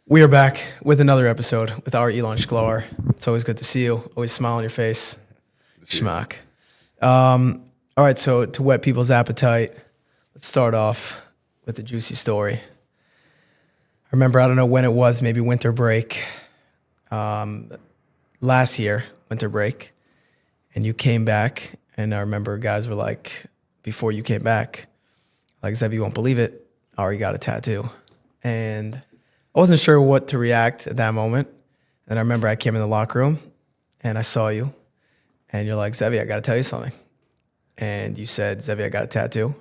We are back with another episode with our Elon Shkylar. It's always good to see you. Always smile on your face. Schmuck. All right, so to whet people's appetite, let's start off with a juicy story. I remember, I don't know when it was, maybe winter break. Last year, winter break. And you came back, and I remember guys were like, before you came back, like, ZEVI, you won't believe it, I already got a tattoo. And I wasn't sure what to react at that moment. And I remember I came in the locker room and I saw you and you're like, ZEVI, I got to tell you something. And you said, ZEVI, I got a tattoo.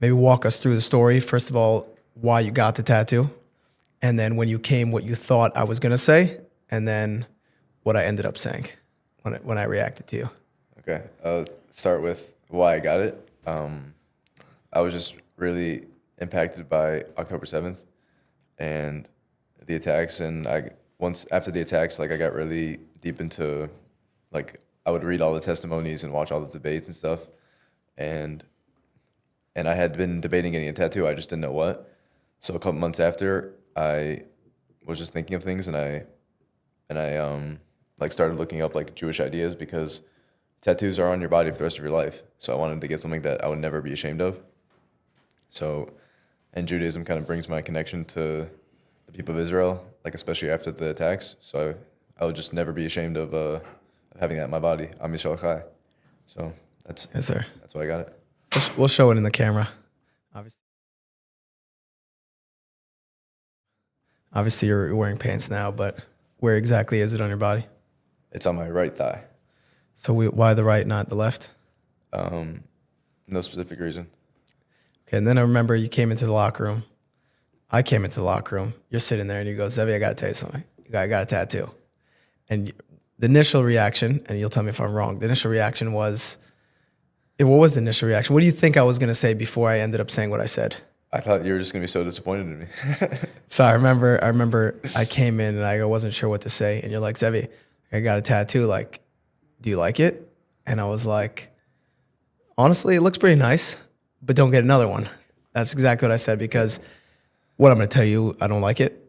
Maybe walk us through the story. First of all, why you got the tattoo. And then when you came, what you thought I was going to say. And then what I ended up saying when I reacted to you. Okay. I'll start with why I got it. I was just really impacted by October 7th. And the attacks, and after the attacks, like I got really deep into, like I would read all the testimonies and watch all the debates and stuff, and I had been debating getting a tattoo. I just didn't know what. So a couple months after, I was just thinking of things, and I like started looking up like Jewish ideas because tattoos are on your body for the rest of your life. So I wanted to get something that I would never be ashamed of. So. And Judaism kind of brings my connection to the people of Israel, like especially after the attacks. So I would just never be ashamed of having that in my body. Am Yisrael Chai. So that's Yes, sir. That's why I got it. We'll show it in the camera. Obviously you're wearing pants now, but where exactly is it on your body? It's on my right thigh. So why the right, not the left? No specific reason. Okay, and then I remember you came into the locker room. I came into the locker room. You're sitting there, and you go, ZEVI, I got to tell you something. I got a tattoo. And the initial reaction, and you'll tell me if I'm wrong, the initial reaction was, what was the initial reaction? What do you think I was going to say before I ended up saying what I said? I thought you were just going to be so disappointed in me. So I remember I came in, and I wasn't sure what to say. And you're like, ZEVI, I got a tattoo. Like, do you like it? And I was like, honestly, it looks pretty nice. But don't get another one. That's exactly what I said, because what I'm going to tell you, I don't like it.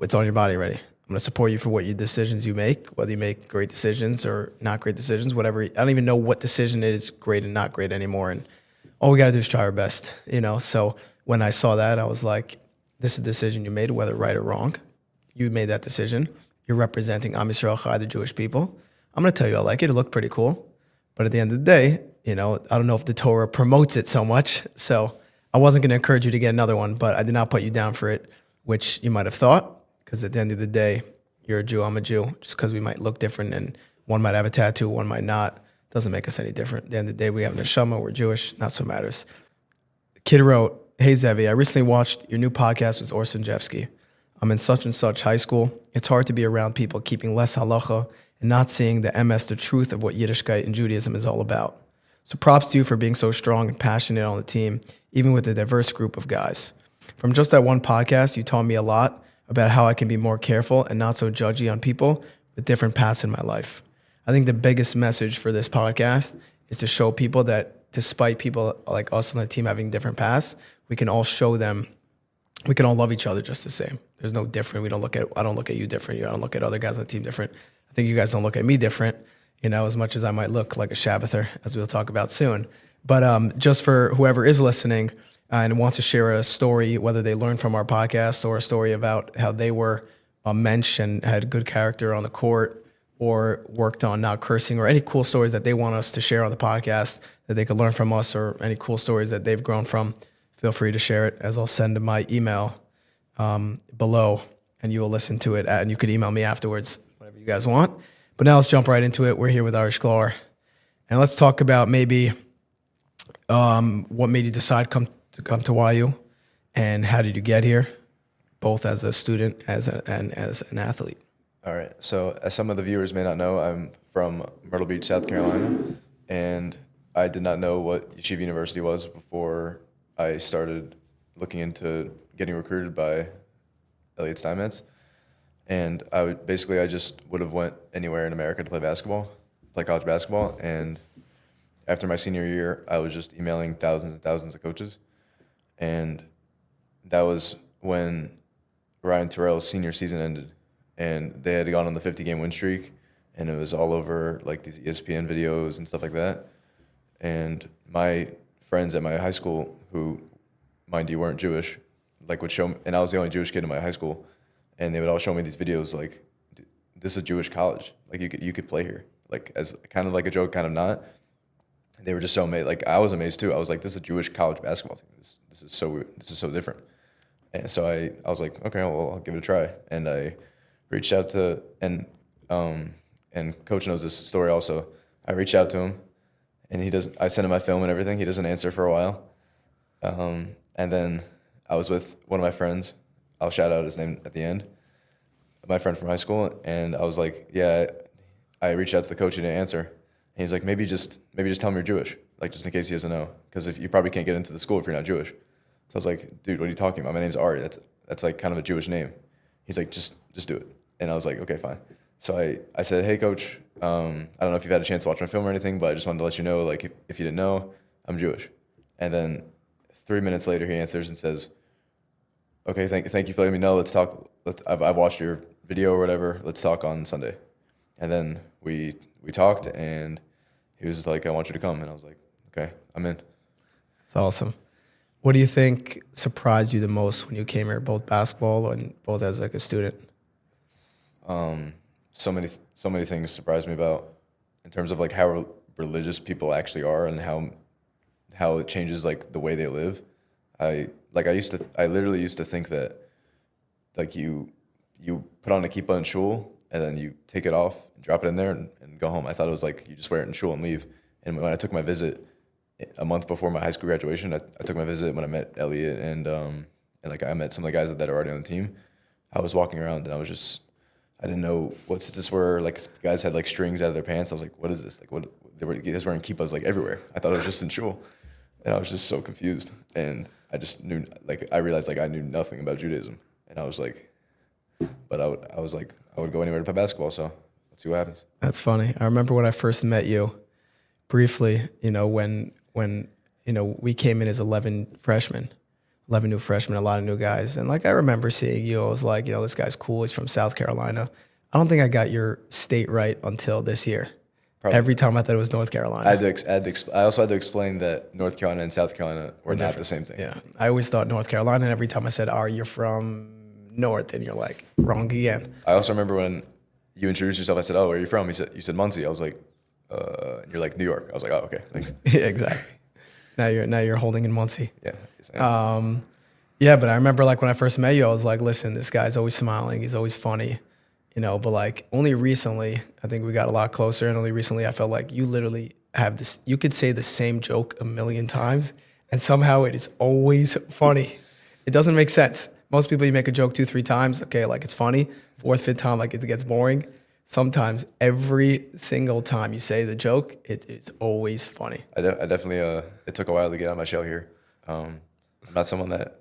It's on your body already. I'm going to support you for what your decisions you make, whether you make great decisions or not great decisions, whatever. I don't even know what decision is great and not great anymore. And all we got to do is try our best, you know? So when I saw that, I was like, this is a decision you made, whether right or wrong. You made that decision. You're representing Am Yisrael Chai, the Jewish people. I'm going to tell you I like it. It looked pretty cool. But at the end of the day, you know, I don't know if the Torah promotes it so much. So I wasn't going to encourage you to get another one, but I did not put you down for it, which you might have thought, because at the end of the day, you're a Jew, I'm a Jew. Just because we might look different and one might have a tattoo, one might not, doesn't make us any different. At the end of the day, we have neshama, we're Jewish, not so matters. The kid wrote, hey, ZEVI, I recently watched your new podcast with Orson Jeffsky. I'm in such and such high school. It's hard to be around people keeping less halacha and not seeing the MS, the truth of what Yiddishkeit and Judaism is all about. So props to you for being so strong and passionate on the team, even with a diverse group of guys. From just that one podcast, you taught me a lot about how I can be more careful and not so judgy on people with different paths in my life. I think the biggest message for this podcast is to show people that despite people like us on the team having different paths, we can all show them, we can all love each other just the same. There's no different. I don't look at you different. You don't look at other guys on the team different. I think you guys don't look at me different. You know, as much as I might look like a Shabbather, as we'll talk about soon. But just for whoever is listening and wants to share a story, whether they learned from our podcast or a story about how they were a mensch and had good character on the court or worked on not cursing, or any cool stories that they want us to share on the podcast that they could learn from us, or any cool stories that they've grown from, feel free to share it, as I'll send my email below, and you will listen to it, and you could email me afterwards, whatever you guys want. But now let's jump right into it. We're here with our Shkylar. And let's talk about maybe what made you decide to come to YU, and how did you get here, both as a student and as an athlete. All right. So as some of the viewers may not know, I'm from Myrtle Beach, South Carolina, and I did not know what Yeshiva University was before I started looking into getting recruited by Elliott Steinmetz. And I just would have went anywhere in America to play college basketball. And after my senior year, I was just emailing thousands and thousands of coaches. And that was when Ryan Terrell's senior season ended, and they had gone on the 50-game win streak, and it was all over like these ESPN videos and stuff like that. And my friends at my high school, who, mind you, weren't Jewish, like would show me, and I was the only Jewish kid in my high school, and they would all show me these videos like, this is a Jewish college, like you could play here, like as kind of like a joke, kind of not. They were just so amazed. Like I was amazed too. I was like, this is a Jewish college basketball team. This is so different. And so I was like, okay, well, I'll give it a try. And I reached out to, and Coach knows this story also. I reached out to him, and I sent him my film and everything. He doesn't answer for a while. And then I was with one of my friends. I'll shout out his name at the end. My friend from high school, and I was like, yeah, I reached out to the coach. He didn't answer. And he's like, maybe just tell him you're Jewish, like just in case he doesn't know, because if you probably can't get into the school if you're not Jewish. So I was like, dude, what are you talking about? My name's Ari. That's like kind of a Jewish name. He's like, just do it. And I was like, okay, fine. So I said, hey, coach, I don't know if you've had a chance to watch my film or anything, but I just wanted to let you know, like, if you didn't know, I'm Jewish. And then 3 minutes later, he answers and says, okay, thank you for letting me know. Let's talk. I've watched your video or whatever. Let's talk on Sunday. And then we talked, and he was like, I want you to come. And I was like, okay, I'm in. That's awesome. What do you think surprised you the most when you came here, both basketball and both as like a student? So many things surprised me about, in terms of like how religious people actually are, and how it changes like the way they live. I literally used to think that like you put on a kippah in shul, and then you take it off and drop it in there and go home. I thought it was like you just wear it in shul and leave. And when I took my visit a month before my high school graduation, I took my visit when I met Elliot and like I met some of the guys that are already on the team. I was walking around and I didn't know what stitches were. Like guys had like strings out of their pants. I was like, what is this? Like what? They were guys wearing kippahs like everywhere. I thought it was just in shul, and I was just so confused. And I just knew, like I realized like I knew nothing about Judaism, and I was like, but I would go anywhere to play basketball. So let's see what happens. That's funny. I remember when I first met you, briefly. You know, when we came in as 11 new freshmen, a lot of new guys, and like I remember seeing you. I was like, this guy's cool. He's from South Carolina. I don't think I got your state right until this year. Probably. Every time I thought it was North Carolina. I also had to explain that North Carolina and South Carolina were not the same thing. Yeah, I always thought North Carolina, and every time I said, you're from North, and you're like, wrong again. I also remember when you introduced yourself, I said, where are you from? You said Muncie. I was like, you're like New York. I was like, oh, okay, thanks. Yeah, exactly. Now you're holding in Muncie. Yeah. Yeah, but I remember like when I first met you, I was like, listen, this guy's always smiling. He's always funny, but like only recently, I think we got a lot closer. And only recently I felt like you literally have this, you could say the same joke a million times and somehow it is always funny. It doesn't make sense. Most people, you make a joke 2-3 times. Okay. Like it's funny. 4th, 5th time, like it gets boring. Sometimes every single time you say the joke, it is always funny. I definitely, it took a while to get out of my shell here. I'm not someone that,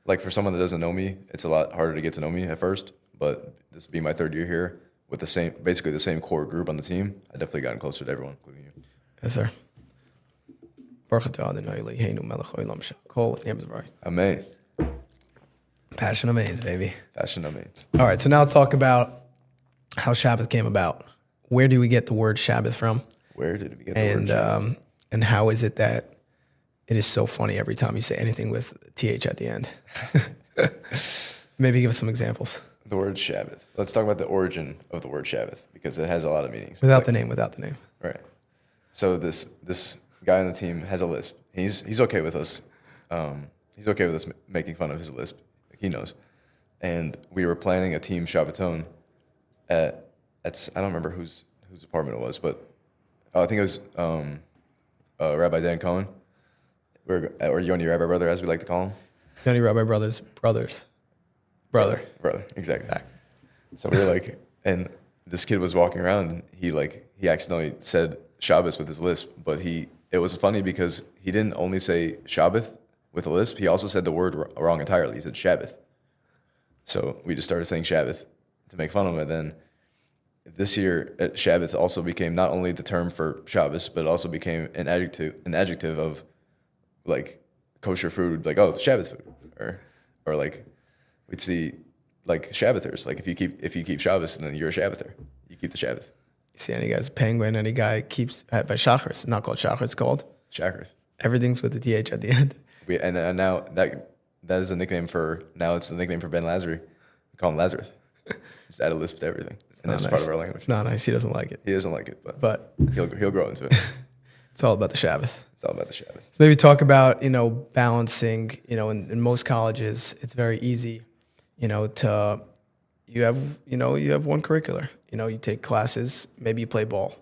like for someone that doesn't know me, it's a lot harder to get to know me at first, but this being my 3rd year here with basically the same core group on the team, I definitely gotten closer to everyone, including you. Yes, sir. Amen. Passion amaze, baby. Passion amaze. All right, so now let's talk about how Shabbath came about. Where do we get the word Shabbath from? Where did we get the word Shabbath? And how is it that it is so funny every time you say anything with TH at the end? Maybe give us some examples. The word Shabbath. Let's talk about the origin of the word Shabbath, because it has a lot of meanings. Without the name. Right. So this guy on the team has a lisp. He's okay with us. He's okay with us making fun of his lisp. He knows. And we were planning a team Shabbaton at I don't remember whose apartment it was, but I think it was Rabbi Dan Cohen, or Yoni Rabbi Brother, as we like to call him. Yoni Rabbi Brother. Brother, exactly. So we were like, and this kid was walking around, and he accidentally said Shabbos with his lisp, but it was funny because he didn't only say Shabbath with a lisp, he also said the word wrong entirely. He said Shabbath. So we just started saying Shabbath to make fun of him, and then this year, Shabbath also became not only the term for Shabbos, but it also became an adjective of like kosher food, like, oh, Shabbath food, or like we'd see like Shabbathers. Like if you keep Shabbos, then you're a Shabbather. You keep the Shabbath. You see any guy's penguin, any guy keeps by Shachris, not called Shachris, called Shachris. Everything's with the TH at the end. And now that is a nickname for, now it's the nickname for Ben Lazary. We call him Lazarus. Just add a lisp to everything. And that's nice. part of our language. It's not nice. He doesn't like it. He doesn't like it, But he'll grow into it. it's all about the Shabbath. It's all about the Shabbath. So maybe talk about, balancing, in most colleges, it's very easy, to, you have one curricular, you take classes, maybe you play ball.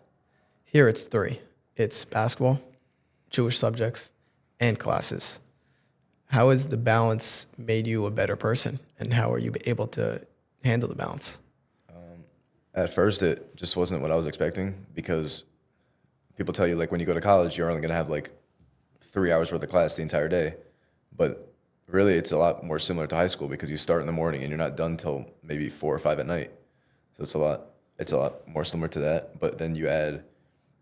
Here it's 3. It's basketball, Jewish subjects, and classes. How has the balance made you a better person, and how are you able to handle the balance? At first, it just wasn't what I was expecting, because people tell you, like, when you go to college, you're only going to have, like, 3 hours worth of class the entire day. But really, it's a lot more similar to high school, because you start in the morning and you're not done till maybe 4 or 5 at night. So it's a lot more similar to that. But then you add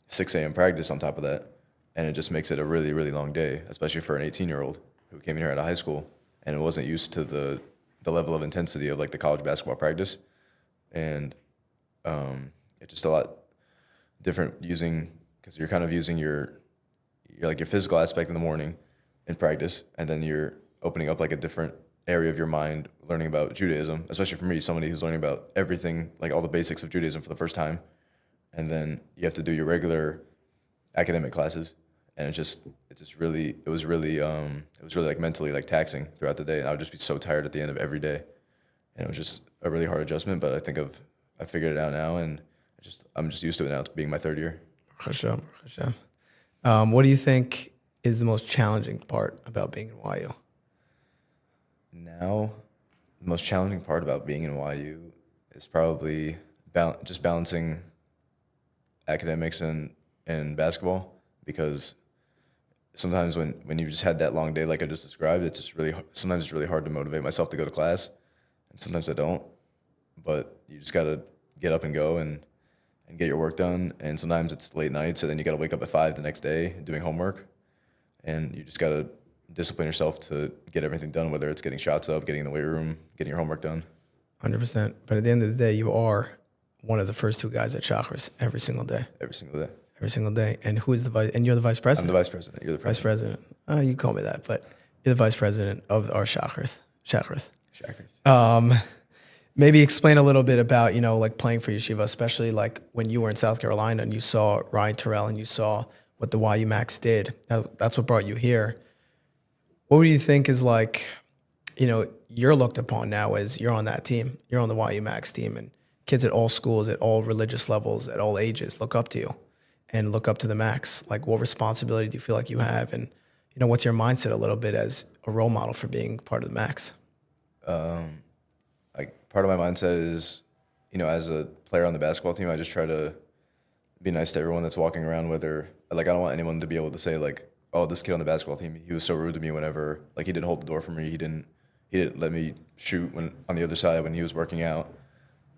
6 a.m. practice on top of that, and it just makes it a really, really long day, especially for an 18-year-old who came in here out of high school and wasn't used to the level of intensity of, like, the college basketball practice. And it's just a lot different because you're kind of using your physical aspect in the morning in practice, and then you're opening up, like, a different area of your mind, learning about Judaism, especially for me, somebody who's learning about everything, like all the basics of Judaism for the first time. And then you have to do your regular academic classes, and it was really like mentally, like, taxing throughout the day, and I would just be so tired at the end of every day, and it was just a really hard adjustment. But I figured it out now, and I'm just used to it now. It's being my 3rd year. Hashem. What do you think is the most challenging part about being in YU? Now, the most challenging part about being in YU is probably just balancing academics and basketball, because sometimes when you've just had that long day like I just described, sometimes it's really hard to motivate myself to go to class, and sometimes I don't. But you just got to get up and go and get your work done. And sometimes it's late nights, so then you got to wake up at 5 the next day doing homework, and you just got to discipline yourself to get everything done, whether it's getting shots up, getting in the weight room, getting your homework done. 100%. But at the end of the day, you are one of the first 2 guys at Shachris every single day. Every single day. Every single day. And who is the vice? And you're the vice president. I'm the vice president. You're the president. Vice president. You call me that, but you're the vice president of our Shachris. Shachris. Maybe explain a little bit about, like playing for Yeshiva, especially like when you were in South Carolina and you saw Ryan Terrell and you saw what the YU Max did. That's what brought you here. What do you think is like, you're looked upon now as you're on that team. You're on the YU Max team, and kids at all schools, at all religious levels, at all ages look up to you and look up to the Max. Like, what responsibility do you feel like you have? And, what's your mindset a little bit as a role model for being part of the Max? Part of my mindset is, as a player on the basketball team, I just try to be nice to everyone that's walking around, whether, like, I don't want anyone to be able to say, like, oh, this kid on the basketball team, he was so rude to me whenever, like, he didn't hold the door for me. He didn't let me shoot when on the other side when he was working out.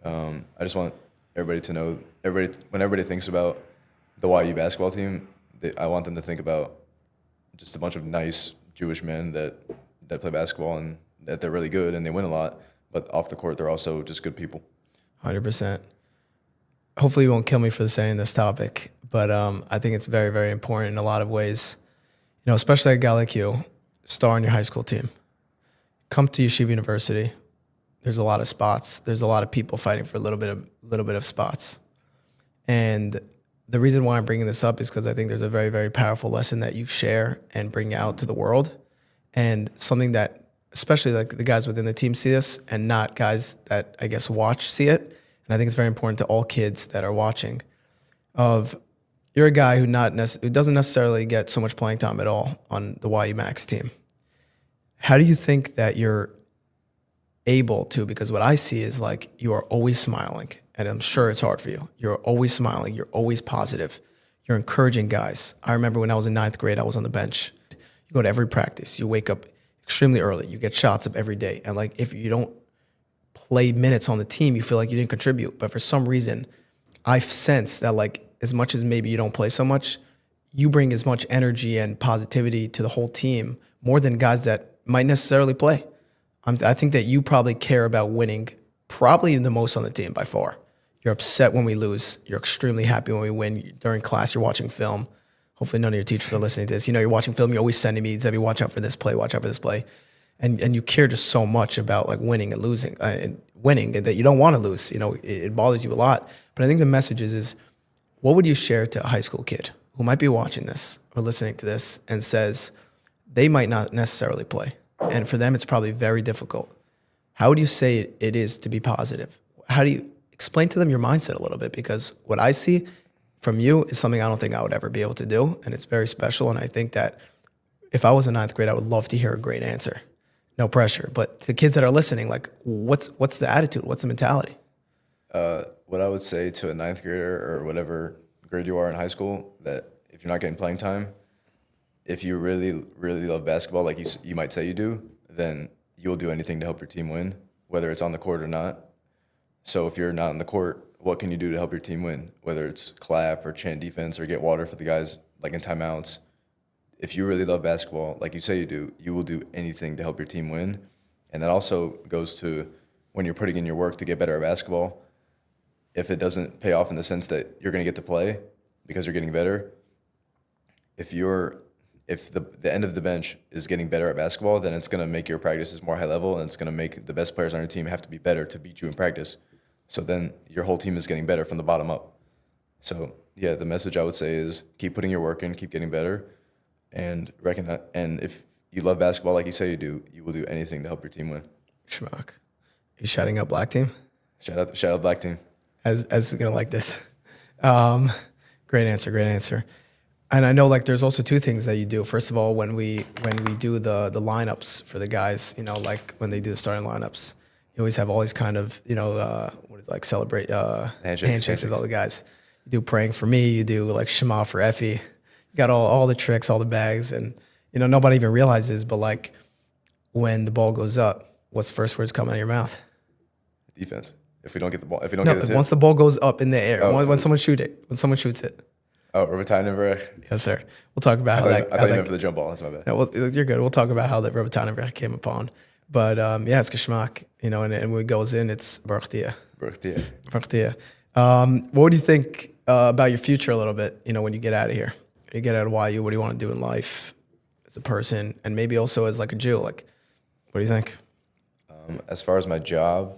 I just want everybody to know, when everybody thinks about the YU basketball team, I want them to think about just a bunch of nice Jewish men that play basketball, and that they're really good and they win a lot. But off the court, they're also just good people. 100%. Hopefully you won't kill me for saying this topic, but I think it's very, very important in a lot of ways. Especially a guy like you, star on your high school team. Come to Yeshiva University. There's a lot of spots. There's a lot of people fighting for a little bit of spots. And the reason why I'm bringing this up is because I think there's a very, very powerful lesson that you share and bring out to the world, and something that especially like the guys within the team see this, and not guys that I guess watch see it. And I think it's very important to all kids that are watching. You're a guy who doesn't necessarily get so much playing time at all on the YU Max team. How do you think that you're able to? Because what I see is like you are always smiling, and I'm sure it's hard for you. You're always smiling. You're always positive. You're encouraging guys. I remember when I was in 9th grade, I was on the bench. You go to every practice. You wake up extremely early. You get shots up every day. And like, if you don't play minutes on the team, you feel like you didn't contribute. But for some reason, I've sensed that like, as much as maybe you don't play so much, you bring as much energy and positivity to the whole team, more than guys that might necessarily play. I think that you probably care about winning probably the most on the team by far. You're upset when we lose. You're extremely happy when we win. During class, you're watching film. Hopefully none of your teachers are listening to this. You're watching film. You're always sending me, Zevi, watch out for this play, watch out for this play. And you care just so much about like winning and losing and winning, and that you don't want to lose. It bothers you a lot. But I think the message is what would you share to a high school kid who might be watching this or listening to this and says they might not necessarily play, and for them it's probably very difficult? How would you say it is to be positive? How do you explain to them your mindset a little bit? Because what I see from you is something I don't think I would ever be able to do, and it's very special. And I think that if I was in ninth grade, I would love to hear a great answer. No pressure, but to kids that are listening, like, what's the attitude? What's the mentality? What I would say to a ninth grader or whatever grade you are in high school, that if you're not getting playing time, if you really, really love basketball, like you might say you do, then you'll do anything to help your team win, whether it's on the court or not. So if you're not on the court, what can you do to help your team win? Whether it's clap or chant defense or get water for the guys like in timeouts. If you really love basketball, like you say you do, you will do anything to help your team win. And that also goes to when you're putting in your work to get better at basketball. If it doesn't pay off in the sense that you're going to get to play because you're getting better, if the end of the bench is getting better at basketball, then it's going to make your practices more high level, and it's going to make the best players on your team have to be better to beat you in practice. So then your whole team is getting better from the bottom up. So yeah, the message I would say is keep putting your work in, keep getting better, and recognize. And if you love basketball like you say you do, you will do anything to help your team win. Schmuck. You shouting out black team? Shout out black team. As gonna like this. Great answer. And I know like there's also two things that you do. First of all, when we do the lineups for the guys, like when they do the starting lineups, you always have all these kind of celebrate handshakes with all the guys. You do praying for me. You do like Shema for Effie. You got all the tricks, all the bags, and nobody even realizes. But like when the ball goes up, what's the first words coming out of your mouth? Defense. If we don't get the ball, get it, once the ball goes up in the air, when someone shoots it. Oh, Recruitment. Yes, sir. We'll talk about how that. I thought you meant for the jump ball. That's my bad. No, well, you're good. We'll talk about how that Recruitment came upon. But yeah, it's geschmack, and when it goes in, it's Baruch Dia. What do you think about your future a little bit? When you get out of here, when you get out of YU, what do you want to do in life as a person, and maybe also as like a Jew? Like, what do you think? As far as my job,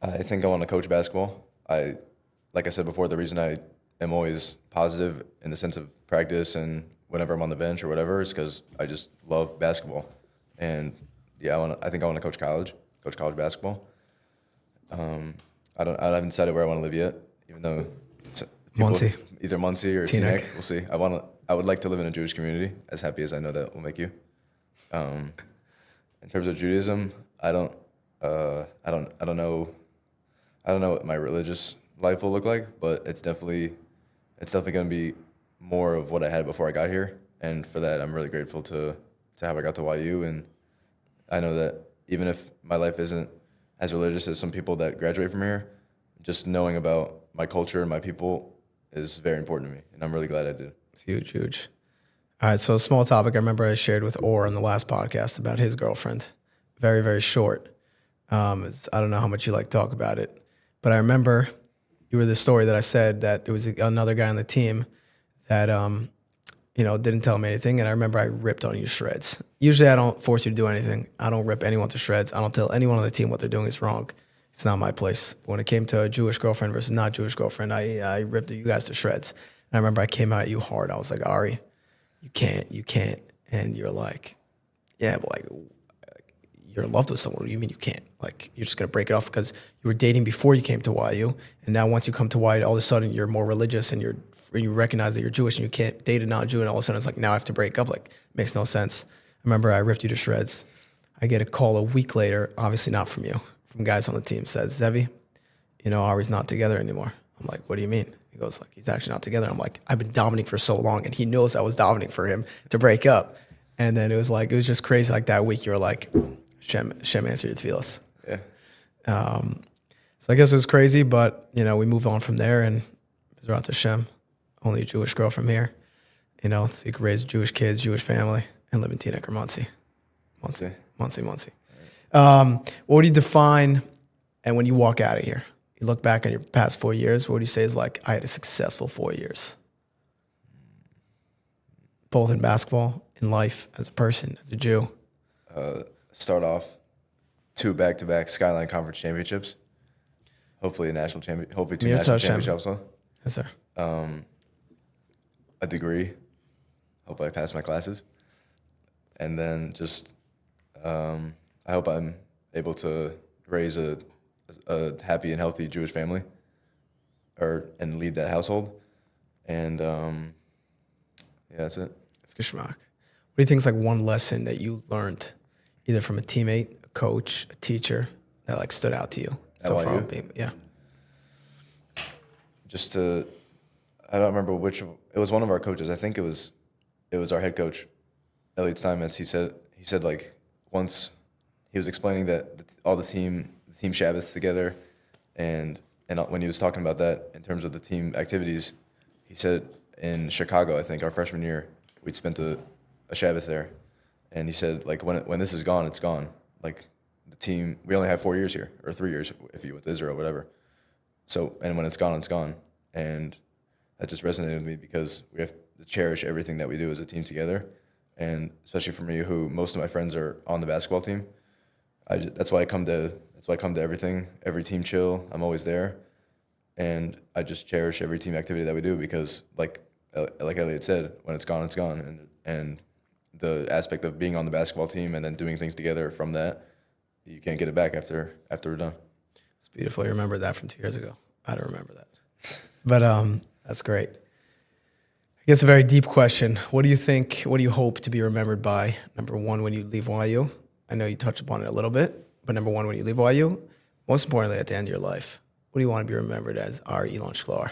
I think I want to coach basketball. Like I said before, the reason I am always positive in the sense of practice and whenever I'm on the bench or whatever is because I just love basketball. And yeah, I think I want to coach college basketball. I haven't decided where I want to live yet, even though Muncie, either Muncie or Teaneck. We'll see. I would like to live in a Jewish community, as happy as I know that will make you. In terms of Judaism, I don't know what my religious life will look like, but it's definitely going to be more of what I had before I got here, and for that I'm really grateful to how I got to YU. And I know that even if my life isn't as religious as some people that graduate from here, just knowing about my culture and my people is very important to me, and I'm really glad I did. It's huge. All right, so a small topic I remember I shared with Orr on the last podcast about his girlfriend. Very, very short. I don't know how much you like to talk about it, but I remember you were the story that I said that there was another guy on the team that, didn't tell me anything. And I remember I ripped on you to shreds. Usually I don't force you to do anything. I don't rip anyone to shreds. I don't tell anyone on the team what they're doing is wrong. It's not my place. When it came to a Jewish girlfriend versus not Jewish girlfriend, I ripped you guys to shreds. And I remember I came out at you hard. I was like, Ari, you can't. And you're like, yeah, but like, you're in love with someone. What do you mean you can't? Like, you're just going to break it off because you were dating before you came to YU. And now once you come to YU, all of a sudden you're more religious and you recognize that you're Jewish and you can't date a non-Jew. And all of a sudden it's like, now I have to break up. Like, makes no sense. I remember I ripped you to shreds. I get a call a week later, obviously not from you, from guys on the team, says, Zevi, Ari's not together anymore. I'm like, what do you mean? He goes, like, he's actually not together. I'm like, I've been dominating for so long, and he knows I was dominating for him to break up. And then it was just crazy. Like that week, you were like, Shem answered your tefillas. Yeah. So I guess it was crazy, but we moved on from there, and B'ezrat Hashem, only a Jewish girl from here. So you could raise Jewish kids, Jewish family, and live in Teaneck or Muncie. What would you define, and when you walk out of here, you look back on your past 4 years, what would you say is like, I had a successful 4 years? Both in basketball, in life, as a person, as a Jew. Start off 2 back-to-back Skyline Conference championships. Hopefully a national champion. Hopefully 2 national championships also. Yes, sir. A degree. Hope I pass my classes. And then just, I hope I'm able to raise a happy and healthy Jewish family, and lead that household. And yeah, that's it. It's geschmack. What do you think is like one lesson that you learned, either from a teammate, a coach, a teacher, that like stood out to you so far? Yeah. Just to, I don't remember which. It was one of our coaches. I think it was our head coach, Elliot Steinmetz. He said like once he was explaining that all the team Shabbaths together, and when he was talking about that in terms of the team activities, he said in Chicago, I think our freshman year, we'd spent a Shabbath there, and he said like when this is gone, it's gone. Like the team, we only have 4 years here, or 3 years if you went to Israel, whatever. So, and when it's gone, it's gone. And that just resonated with me because we have to cherish everything that we do as a team together. And especially for me, who most of my friends are on the basketball team, that's why I come to everything, every team chill. I'm always there. And I just cherish every team activity that we do because like Elliot said, when it's gone, it's gone. And the aspect of being on the basketball team and then doing things together from that, you can't get it back after we're done. It's beautiful. You remember that from 2 years ago. I don't remember that. But that's great. I guess a very deep question. What do you think, what do you hope to be remembered by, number one, when you leave YU? I know you touched upon it a little bit, but number one, when you leave YU, most importantly, at the end of your life, what do you want to be remembered as, our Elon Shkylar?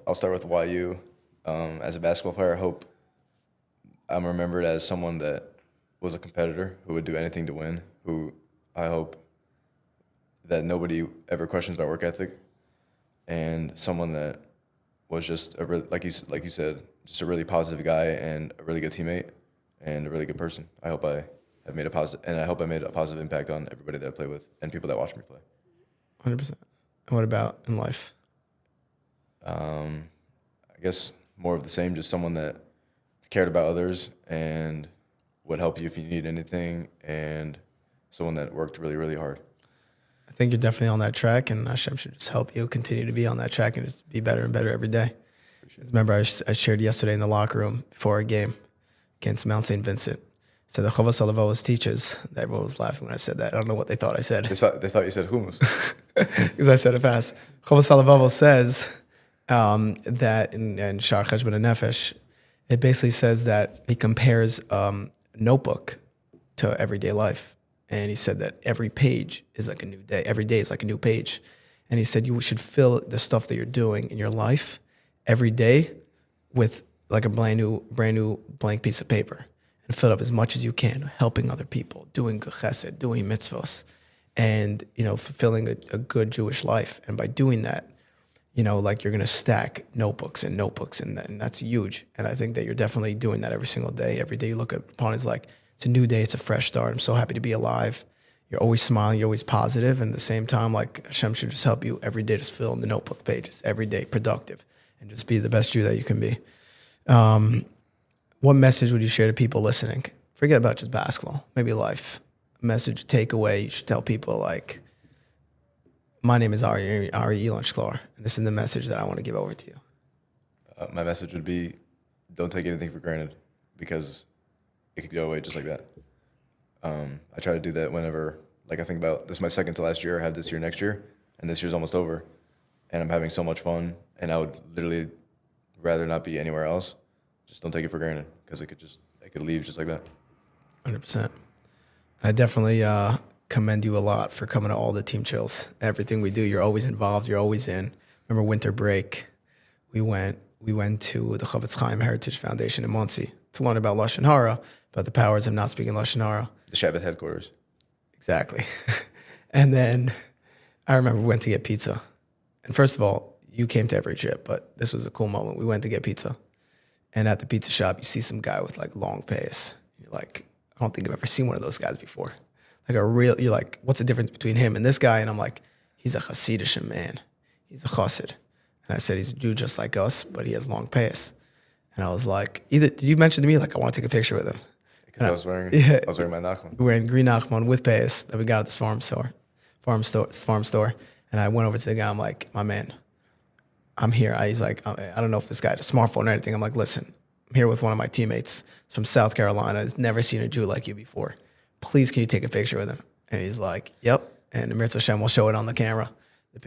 I'll start with YU. As a basketball player, I hope I'm remembered as someone that was a competitor, who would do anything to win, who I hope that nobody ever questions my work ethic, and someone that was just like you said, just a really positive guy and a really good teammate and a really good person. I hope I have made a positive, and I hope I made a positive impact on everybody that I play with and people that watch me play. 100%. And what about in life? I guess more of the same, just someone that cared about others and would help you if you need anything, and someone that worked really, really hard. I think you're definitely on that track, and Hashem should just help you continue to be on that track and just be better and better every day. Remember, I shared yesterday in the locker room before a game against Mount St. Vincent. So the Chavos Halavos teaches, everyone was laughing when I said that. I don't know what they thought I said. They thought you said hummus. Because I said it fast. Chavos Halavos says that in Shar Cheshbon Nefesh, it basically says that he compares notebook to everyday life. And he said that every page is like a new day. Every day is like a new page. And he said you should fill the stuff that you're doing in your life every day with like a brand new blank piece of paper, and fill it up as much as you can, helping other people, doing chesed, doing mitzvos, and, you know, fulfilling a good Jewish life. And by doing that, you know, like you're going to stack notebooks and notebooks, and that's huge. And I think that you're definitely doing that every single day. Every day you look upon is like, it's a new day, it's a fresh start. I'm so happy to be alive. You're always smiling, you're always positive, and at the same time, like, Hashem should just help you every day, just fill in the notebook pages, every day, productive, and just be the best Jew that you can be. What message would you share to people listening? Forget about just basketball, maybe life. A message, takeaway, you should tell people, like, my name is Ari Elon Shkylar, and this is the message that I want to give over to you. My message would be, don't take anything for granted, because it could go away just like that. I try to do that whenever, like, I think about, this is my second to last year, I have this year next year, and this year's almost over, and I'm having so much fun, and I would literally rather not be anywhere else. Just don't take it for granted, because it could leave just like that. 100%. I definitely commend you a lot for coming to all the team chills. Everything we do, you're always involved, you're always in. Remember winter break, we went to the Chavetz Chaim Heritage Foundation in Monsey to learn about Lashon Hara, about the powers of not speaking Lashon Hara. The Shabbath headquarters. Exactly. And then I remember we went to get pizza. And first of all, you came to every trip, but this was a cool moment. We went to get pizza. And at the pizza shop, you see some guy with like long payas. You're like, I don't think I've ever seen one of those guys before. like a real. You're like, what's the difference between him and this guy? And I'm like, he's a Hasidish man. He's a chassid. And I said, he's a Jew just like us, but he has long payas. And I was like, did you mention to me, like, I want to take a picture with him? Because I was wearing my Nachman. Wearing green Nachman with payas that we got at this farm store. And I went over to the guy. I'm like, my man, I'm here. He's like, I don't know if this guy had a smartphone or anything. I'm like, listen, I'm here with one of my teammates. He's from South Carolina. He's never seen a Jew like you before. Please, can you take a picture with him? And he's like, yep. And Amir Hashem will show it on the camera. The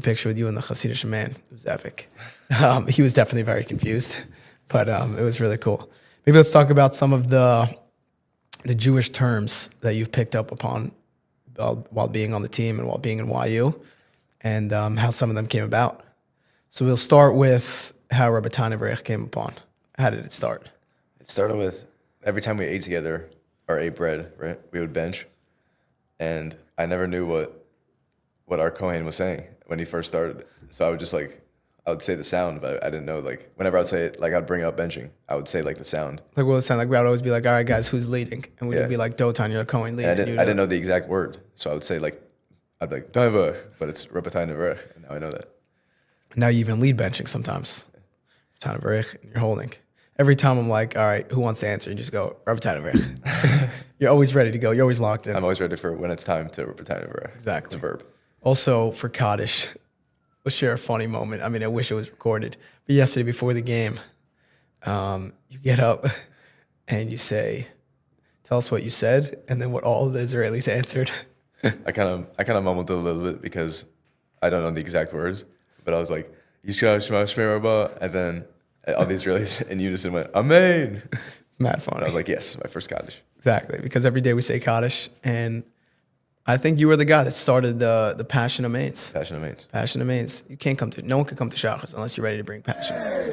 picture with you and the Hasidic man. It was epic. He was definitely very confused, but it was really cool. Maybe let's talk about some of the Jewish terms that you've picked up upon while being on the team and while being in YU, and how some of them came about. So we'll start with how Rabbi Tanevich came upon. How did it start? It started with every time we ate together or ate bread, right? We would bench, and I never knew what our Kohen was saying when he first started. So I would just I would say the sound, but I didn't know, whenever I'd say it, I'd bring up benching, I would say the sound. Like, what would it sound like? We would always be like, all right, guys, who's leading? And we'd be like, Dotan, you're a Kohen leading. I didn't know the exact word. So I would say I'd be like, Tanevich, but it's Rabbi Tanevich, and now I know that. Now you even lead benching sometimes. Tanevich, and you're holding. Every time I'm like, all right, who wants to answer? And you just go, Rabbi Tanevich. You're always ready to go. You're always locked in. I'm always ready for when it's time to Rabbi Tanevich. Exactly. It's a verb. Also, for Kaddish, let's share a funny moment. I mean, I wish it was recorded. But yesterday before the game, you get up and you say, tell us what you said, and then what all the Israelis answered. I kind of mumbled it a little bit because I don't know the exact words, but I was like, Yishka Shema Shmei Rabbah, and then all the Israelis in unison went, Amen. Mad funny. And I was like, yes, my first Kaddish. Exactly, because every day we say Kaddish, and I think you were the guy that started the Passion of Mains. Passion of Mains. Passion of Mains. No one can come to Shachris unless you're ready to bring Passion of Mains.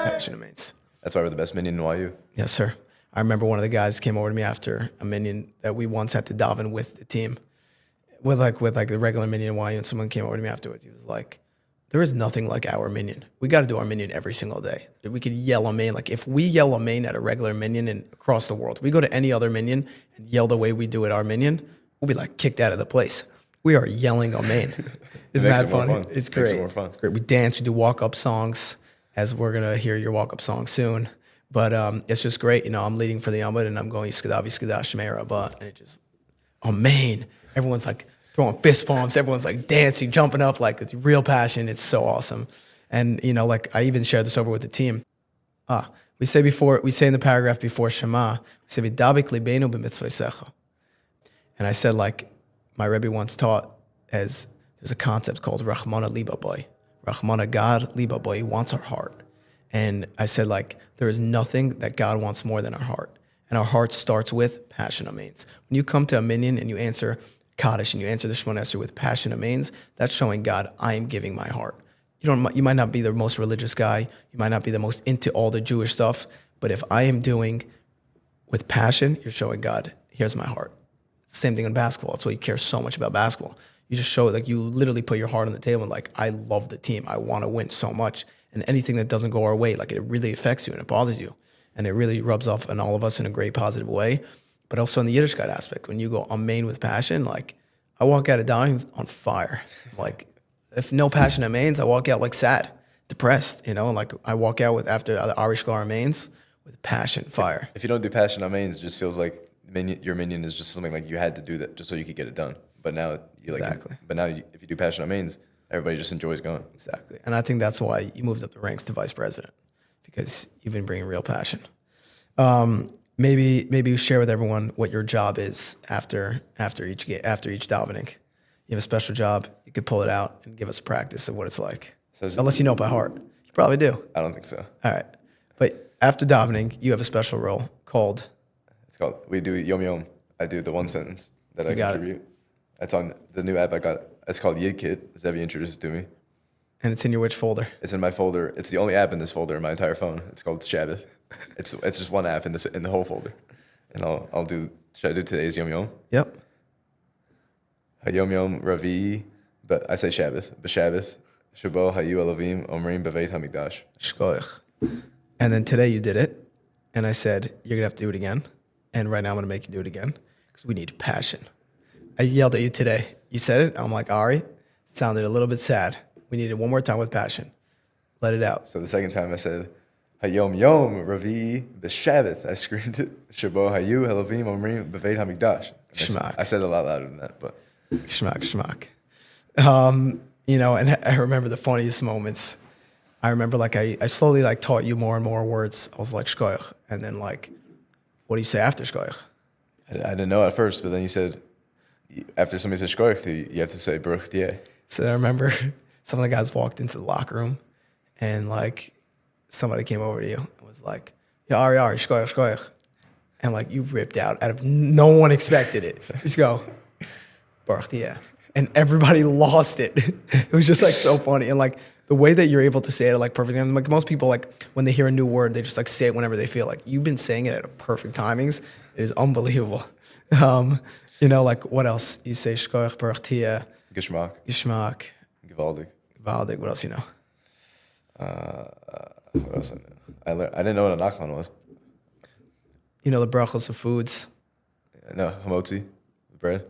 Passion of Mains. That's why we're the best minion in YU. Yes, sir. I remember one of the guys came over to me after a minion that we once had to daven with the team, with the regular minion in YU, and someone came over to me afterwards. He was like, there is nothing like our minion. We got to do our minion every single day. We could yell Amen. Like, if we yell Amen at a regular minion and across the world, we go to any other minion and yell the way we do at our minion, we'll be kicked out of the place. We are yelling Amen. It's mad funny. It's great. Makes it more fun. It's great. We dance. We do walk-up songs, as we're going to hear your walk-up song soon. But it's just great. I'm leading for the Yamud, and I'm going Skadavi Skadash Shmei Rabbah, and it just, Amen. Everyone's throwing fist palms. Everyone's dancing, jumping up, with real passion. It's so awesome. And, I even shared this over with the team. We say in the paragraph before Shema, we say, V'dabik libeinu b'mitzvosecha. And I said, my Rebbe once taught, as there's a concept called Rachmana Liba Boy. Rachmana, God, Liba Boy. He wants our heart. And I said, there is nothing that God wants more than our heart. And our heart starts with passion of mains. When you come to a minion and you answer Kaddish and you answer the Shemona Esrei with passion of mains, that's showing God, I am giving my heart. You might not be the most religious guy. You might not be the most into all the Jewish stuff. But if I am doing with passion, you're showing God, here's my heart. Same thing in basketball. That's why you care so much about basketball. You just show you literally put your heart on the table and I love the team. I want to win so much. And anything that doesn't go our way, it really affects you and it bothers you. And it really rubs off on all of us in a great positive way. But also in the Yiddishkeit aspect, when you go Amen with passion, I walk out of dining on fire. If no passion Amens, I walk out sad, depressed, I walk out with, after the Shkylar Amens, with passion, fire. If you don't do passion Amens, it just feels like your minion is just something you had to do that just so you could get it done. But now Exactly. If you do passion Amens, everybody just enjoys going. Exactly. And I think that's why you moved up the ranks to vice president, because you've been bringing real passion. Maybe you share with everyone what your job is after each davening. You have a special job. You could pull it out and give us a practice of what it's like. Unless you know it by heart. You probably do. I don't think so. All right. But after davening, you have a special role called? We do Yom Yom. I do the one sentence that I contribute. It's on the new app I got. It's called YidKit. ZEVI introduced it to me. And it's in your which folder? It's in my folder. It's the only app in this folder in my entire phone. It's called Shabbath. It's just one app in the whole folder. And I'll do. Should I do today's Yom Yom? Yep. Yom Yom Ravi, but I say Shabbath. B'Shabbath Shabo hayu elavim omrim beveit hamikdash. Shkoich. And then today you did it, and I said, you're going to have to do it again. And right now I'm going to make you do it again because we need passion. I yelled at you today. You said it. I'm like, Ari, it sounded a little bit sad. We need it one more time with passion. Let it out. So the second time I said, Hayom Yom Ravi B'Shabbath. I screamed it. Shabo hayu elavim omrim beveit hamikdash. Shmak. I said it a lot louder than that, but Shmak. You know, and I remember the funniest moments. I remember like I slowly like taught you more and more words. I was like shkoich, and then like, what do you say after shkoich? I didn't know at first. But then you said, after somebody says shkoich, you have to say baruch tiyeh. So then I remember some of the guys walked into the locker room, and like somebody came over to you and was like, "Yeah, Ari, shkoich," and like you ripped out of no one expected it. Just go, baruch tiyeh. And everybody lost it. It was just like so funny. And like the way that you're able to say it like perfectly. Like most people, like when they hear a new word, they just like say it whenever they feel like. You've been saying it at a perfect timings. It is unbelievable. You know, like what else? You say shkoich, baruch tiyeh, Geschmack. Gewaldig. What else you know? What else I know? I didn't know what a nachman was. You know the brachos of foods. No, hamotzi, the bread.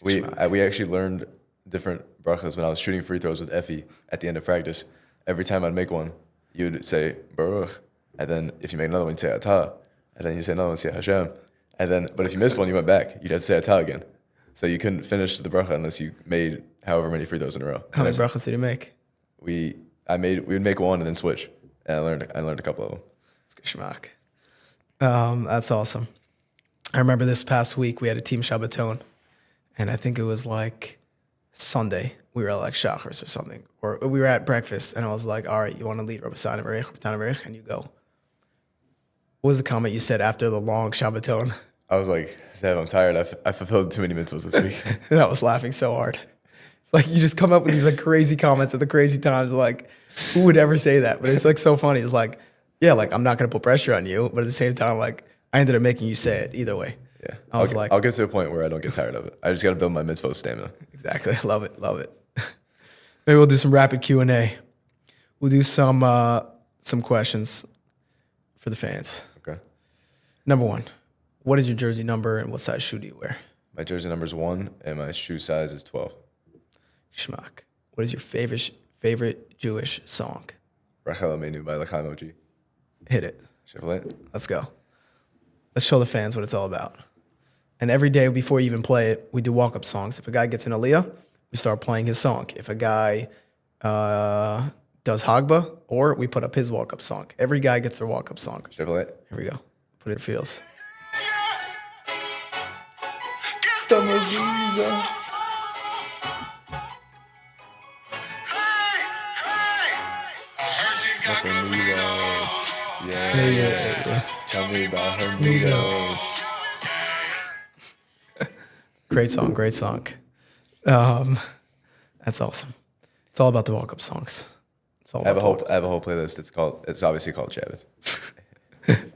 We actually learned different brachas when I was shooting free throws with Effie at the end of practice. Every time I'd make one, you'd say Baruch, and then if you make another one, you'd say Atah, and then you say another one, say Hashem, and then but if you missed one, you went back, you'd have to say Atah again. So you couldn't finish the bracha unless you made however many free throws in a row. How many brachas did you make? We would make one and then switch, and I learned a couple of them. It's geschmack. That's awesome. I remember this past week we had a team Shabbaton. And I think it was like Sunday. We were at like Shachris or something. Or we were at breakfast. And I was like, all right, you want to lead Rabbi Sanavich? And you go. What was the comment you said after the long Shabbaton? I was like, Zev, I'm tired. I fulfilled too many mitzvahs this week. And I was laughing so hard. It's like you just come up with these like crazy comments at the crazy times. Like, who would ever say that? But it's like so funny. It's like, yeah, like I'm not going to put pressure on you. But at the same time, like I ended up making you say it either way. Yeah, I'll get to a point where I don't get tired of it. I just got to build my mitzvah stamina. Exactly. Love it. Maybe we'll do some rapid Q&A. We'll do some questions for the fans. Okay. Number one, what is your jersey number and what size shoe do you wear? My jersey number is 1 and my shoe size is 12. Schmuck. What is your favorite Jewish song? Rachel Amenu by L'chaim OG. Hit it. Chevrolet. Let's go. Let's show the fans what it's all about. And every day before you even play it, we do walk-up songs. If a guy gets an aliyah, we start playing his song. If a guy does Hagba, or we put up his walk-up song. Every guy gets their walk-up song. Chevrolet. Here we go. Put it in feels. Yeah. Tell me about her needles. Great song. That's awesome. It's all about the walk-up songs. I have a whole playlist. It's obviously called Shabbath.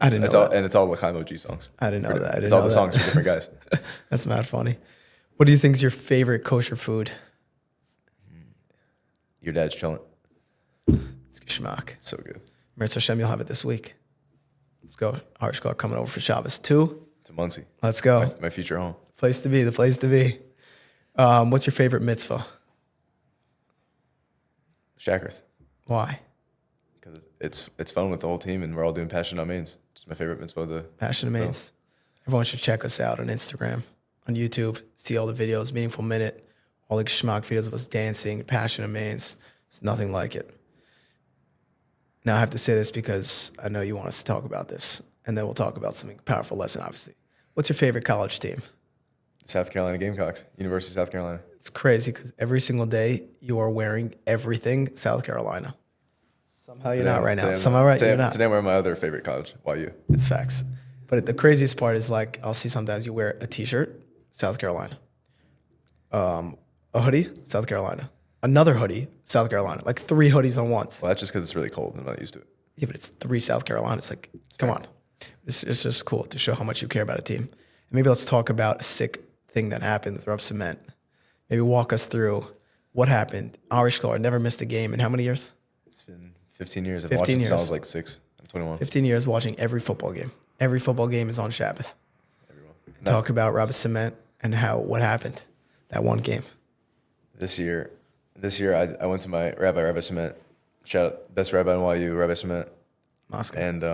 I didn't know that. And it's all L'chaim OG songs. I didn't know that. It's all the songs for different guys. That's mad funny. What do you think is your favorite kosher food? Your dad's chilling. It's geschmack. It's so good. Mirz Hashem, you'll have it this week. Let's go. Shkylar coming over for Shabbos 2. To Muncie. Let's go. My future home. The place to be. What's your favorite mitzvah? Shachris. Why? Because it's fun with the whole team and we're all doing Passion on Mains. It's my favorite mitzvah. Passion on Mains. Everyone should check us out on Instagram, on YouTube, see all the videos, Meaningful Minute, all the schmuck videos of us dancing, Passion on Mains. There's nothing like it. Now I have to say this because I know you want us to talk about this, and then we'll talk about something powerful lesson, obviously. What's your favorite college team? South Carolina Gamecocks, University of South Carolina. It's crazy because every single day you are wearing everything South Carolina. Somehow you're not right now. Somehow you're not. Today I'm wearing my other favorite college, YU. It's facts. But the craziest part is like I'll see sometimes you wear a T-shirt, South Carolina. A hoodie, South Carolina. Another hoodie, South Carolina. Like 3 hoodies on once. Well, that's just because it's really cold and I'm not used to it. Yeah, but it's 3 South Carolina. It's like, come on. It's just cool to show how much you care about a team. And maybe let's talk about a sick thing that happened with Rough Cement. Maybe walk us through What happened? Ari Shkylar never missed a game in how many years? It's been 15 years. I've 15 watched it years. since I was like 6. I'm 21. 15 years watching every football game. Every football game is on Shabbath. Everyone. Talk about Rabbi SAMET and what happened that one game. This year I went to my Rabbi SAMET. Shout out, best rabbi in NYU, Rabbi SAMET. Moscow. And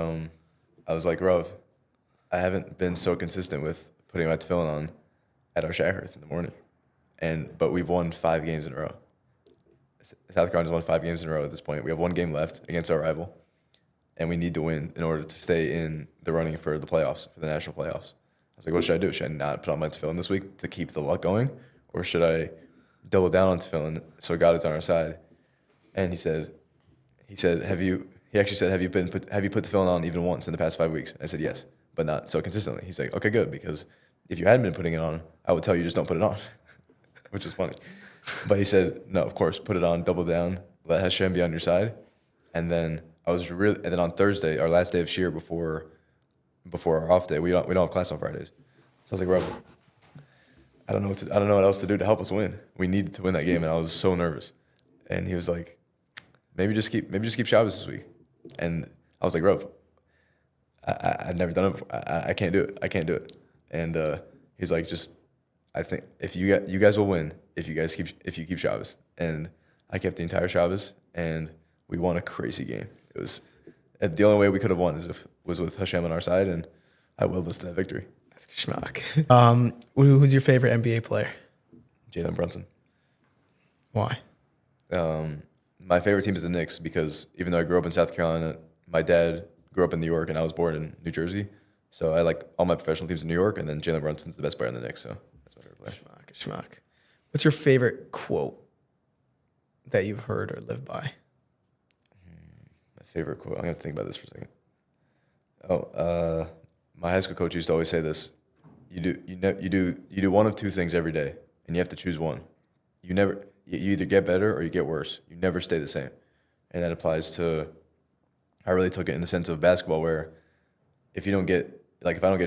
I was like, Rav, I haven't been so consistent with putting my tefillin on at our Shachris in the morning. But we've won 5 games in a row. South Carolina's won 5 games in a row at this point. We have 1 game left against our rival, and we need to win in order to stay in the running for the playoffs, for the national playoffs. I was like, what should I do? Should I not put on my tefillin this week to keep the luck going, or should I double down on tefillin so God is on our side? And he said, have you put tefillin on even once in the past 5 weeks? And I said, yes, but not so consistently. He's like, okay, good, because if you hadn't been putting it on, I would tell you just don't put it on, which is funny. But he said, no, of course, put it on, double down, let Hashem be on your side. And then and then on Thursday, our last day of Shir before our off day, we don't have class on Fridays. So I was like, Rob, I don't know what else to do to help us win. We needed to win that game, and I was so nervous. And he was like, maybe just keep Shabbos this week. And I was like, Rob, I've never done it before. I can't do it. And he's like, I think if you guys will win if you keep Shabbos. And I kept the entire Shabbos, and we won a crazy game. It was the only way we could have won was with Hashem on our side, and I willed us to that victory. That's geschmack. Who's your favorite NBA player? Jalen Brunson. Why? My favorite team is the Knicks because even though I grew up in South Carolina, my dad grew up in New York, and I was born in New Jersey. So I like all my professional teams in New York, and then Jalen Brunson's the best player in the Knicks, so that's my favorite player. Geschmack. What's your favorite quote that you've heard or lived by? My favorite quote. I'm gonna think about this for a second. My high school coach used to always say this: you do one of 2 things every day, and you have to choose one. You either get better or you get worse. You never stay the same, and that applies to. I really took it in the sense of basketball, where if I don't get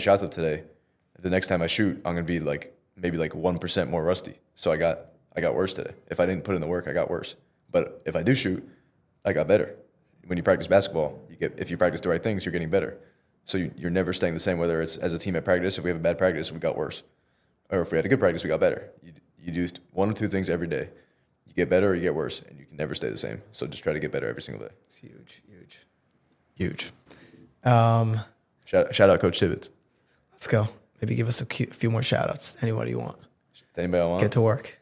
shots up today, the next time I shoot, I'm gonna be maybe 1% more rusty. So I got worse today. If I didn't put in the work, I got worse. But if I do shoot, I got better. When you practice basketball, if you practice the right things, you're getting better. So you're never staying the same, whether it's as a team at practice. If we have a bad practice, we got worse. Or if we had a good practice, we got better. You do one of 2 things every day. You get better or you get worse, and you can never stay the same. So just try to get better every single day. It's huge. Shout out Coach Tibbetts. Let's go. Maybe give us a few more shout outs. Anybody you want. Anybody I want? Get to work.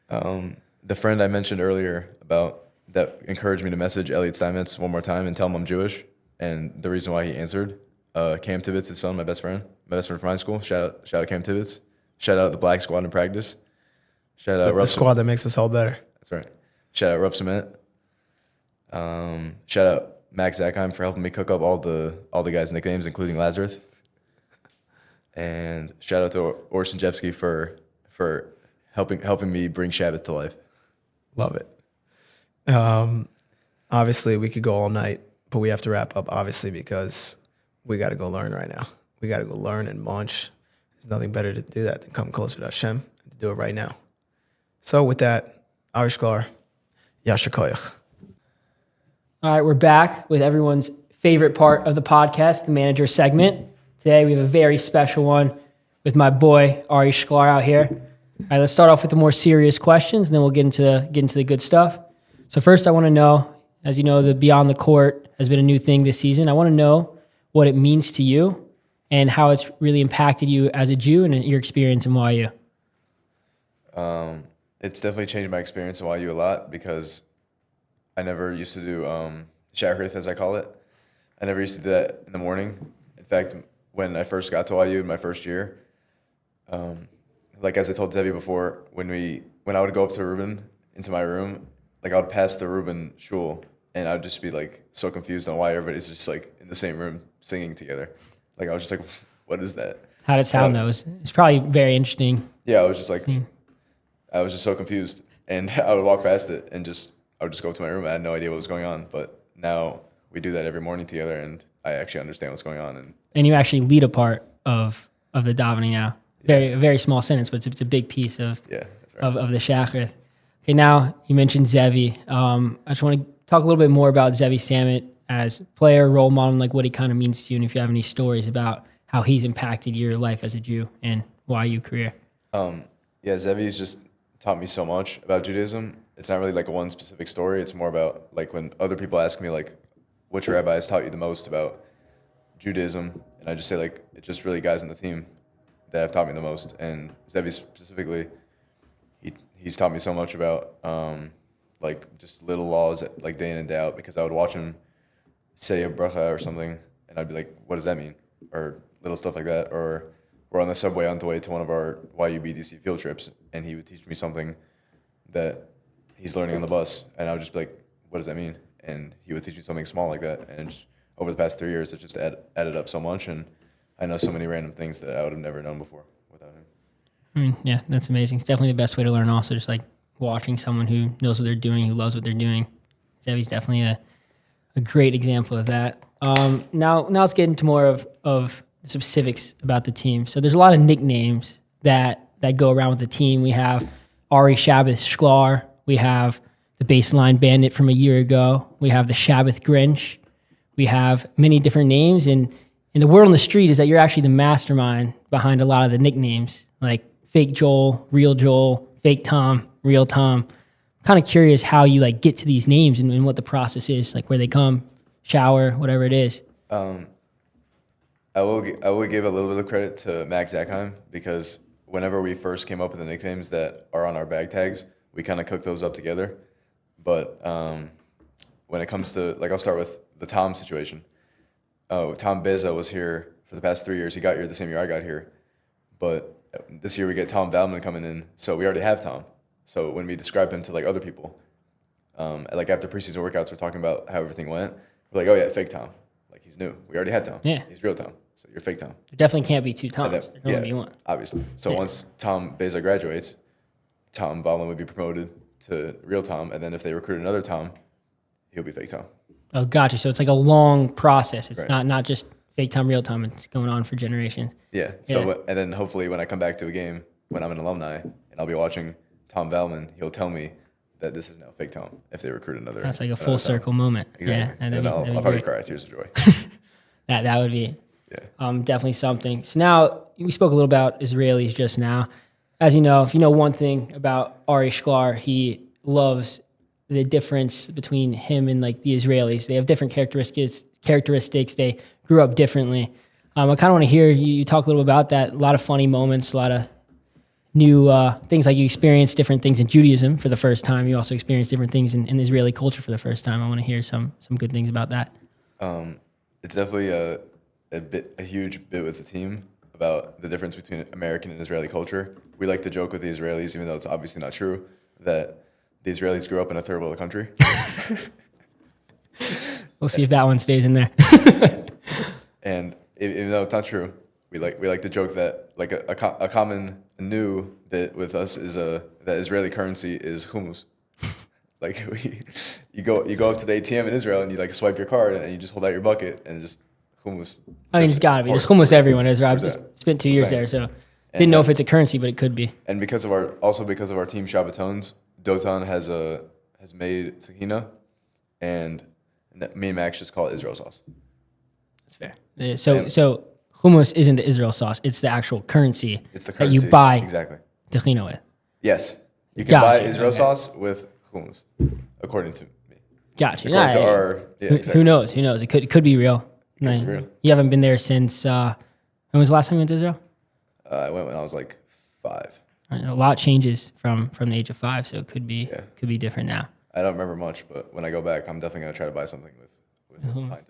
The friend I mentioned earlier that encouraged me to message Elliot Steinmetz one more time and tell him I'm Jewish, and the reason why he answered, Cam Tibbetts, his son, my best friend from high school. Shout out Cam Tibbetts. Shout out the Black Squad in practice. Shout out the squad that makes us all better. That's right. Shout out Rough Cement. Shout out Max Zackheim for helping me cook up all the guys' nicknames, including Lazarus. And shout out to Orson Jeffsky for helping me bring Shabbath to life. Love it. Obviously, we could go all night, but we have to wrap up, obviously, because we got to go learn right now. We got to go learn and munch. There's nothing better to do that than come closer to Hashem and to do it right now. So with that, Ari Shkylar, Yasher Koyach. All right, we're back with everyone's favorite part of the podcast, the manager segment. Today we have a very special one with my boy Ari Shkylar out here. All right, let's start off with the more serious questions, and then we'll get into the good stuff. So first, I want to know, as you know, the Beyond the Court has been a new thing this season. I want to know what it means to you and how it's really impacted you as a Jew and your experience in YU. It's definitely changed my experience in YU a lot because I never used to do Shachris, as I call it. I never used to do that in the morning. In fact, when I first got to YU in my first year, as I told Zevi before, when I would go up to Ruben into my room, I would pass the Ruben shul, and I would just be so confused on why everybody's just in the same room singing together. I was just what is that? How did it sound though? It's probably very interesting. Yeah, I was just so confused, and I would walk past it and I would just go to my room. I had no idea what was going on, but now we do that every morning together, and I actually understand what's going on. And you actually lead a part of the davening now. A very small sentence, but it's a big piece of that's right. of the Shachris. Okay, now you mentioned ZEVI. I just want to talk a little bit more about ZEVI SAMET as player, role model, and like what he kind of means to you, and if you have any stories about how he's impacted your life as a Jew and YU career. Yeah, ZEVI's just taught me so much about Judaism. It's not really like one specific story. It's more about like when other people ask me like, which rabbi has taught you the most about Judaism, and I just say like it's just really guys on the team that have taught me the most. And ZEVI specifically, he's taught me so much about like just little laws like day in and day out, because I would watch him say a bracha or something, and I'd be like, what does that mean? Or little stuff like that. Or we're on the subway on the way to one of our YU-BDC field trips, and he would teach me something that he's learning on the bus, and I would just be like, what does that mean? And he would teach me something small like that. And over the past 3 years, it just added up so much, and I know so many random things that I would have never known before without him. I mean, yeah, that's amazing. It's definitely the best way to learn also, just like watching someone who knows what they're doing, who loves what they're doing. ZEVI's definitely a great example of that. Now let's get into more of the specifics about the team. So there's a lot of nicknames that go around with the team. We have Ari Shabbath Shkylar. We have the Baseline Bandit from a year ago. We have the Shabbath Grinch. We have many different names. And in the word on the street is that you're actually the mastermind behind a lot of the nicknames, like Fake Joel, Real Joel, Fake Tom, Real Tom. I'm kind of curious how you like get to these names and what the process is, like where they come, shower, whatever it is. I will give a little bit of credit to Max Zackheim, because whenever we first came up with the nicknames that are on our bag tags, we kind of cooked those up together. But when it comes to, like, I'll start with the Tom situation. Tom Beza was here for the past 3 years. He got here the same year I got here. But this year we get Tom Valman coming in, so we already have Tom. So when we describe him to like other people, like after preseason workouts, we're talking about how everything went. We're like, oh yeah, fake Tom. Like he's new. We already had Tom. Yeah. He's real Tom. So you're fake Tom. There definitely can't be two Toms. There can only be one. Obviously. So once Tom Beza graduates, Tom Valman would be promoted to real Tom, and then if they recruit another Tom, he'll be fake Tom. Oh, gotcha. So it's like a long process. It's Right. not just fake Tom, real Tom. It's going on for generations. Yeah. So and then hopefully when I come back to a game, when I'm an alumni, and I'll be watching Tom Valman, he'll tell me that this is now fake Tom if they recruit another. That's like a full circle moment. Exactly. Yeah, And I'll probably cry tears of joy. That would be Yeah. definitely something. So now we spoke a little about Israelis just now. As you know, if you know one thing about Ari Shkylar, he loves the difference between him and like the Israelis. They have different characteristics. They grew up differently. I kind of want to hear you talk a little about that. A lot of funny moments, a lot of new things, like you experienced different things in Judaism for the first time. You also experienced different things in Israeli culture for the first time. I want to hear some good things about that. It's definitely a huge bit with the team about the difference between American and Israeli culture. We like to joke with the Israelis, even though it's obviously not true, that the Israelis grew up in a third world country. We'll see if that one stays in there. And even though it's not true, we like to joke that like a common new bit with us is that Israeli currency is hummus. Like you go up to the ATM in Israel and you like swipe your card and you just hold out your bucket and just hummus. I mean, it's got to be. There's hummus everywhere in Israel. I've just spent 2 years there, so didn't know if it's a currency, but it could be. And because of our team Shabbatons, Dotan has made tahina, and me and Max just call it Israel sauce. That's fair. So hummus isn't the Israel sauce; it's the actual currency, It's the currency that you buy exactly. tahina with. Yes, you can Gotcha, buy Israel okay. sauce with hummus, according to me. Gotcha. According to our exactly. Who knows? Who knows? It could be real. Could be real. You haven't been there since. When was the last time you went to Israel? I went when I was like 5. A lot changes from the age of 5, so it could be different now. I don't remember much, but when I go back, I'm definitely gonna try to buy something with pint.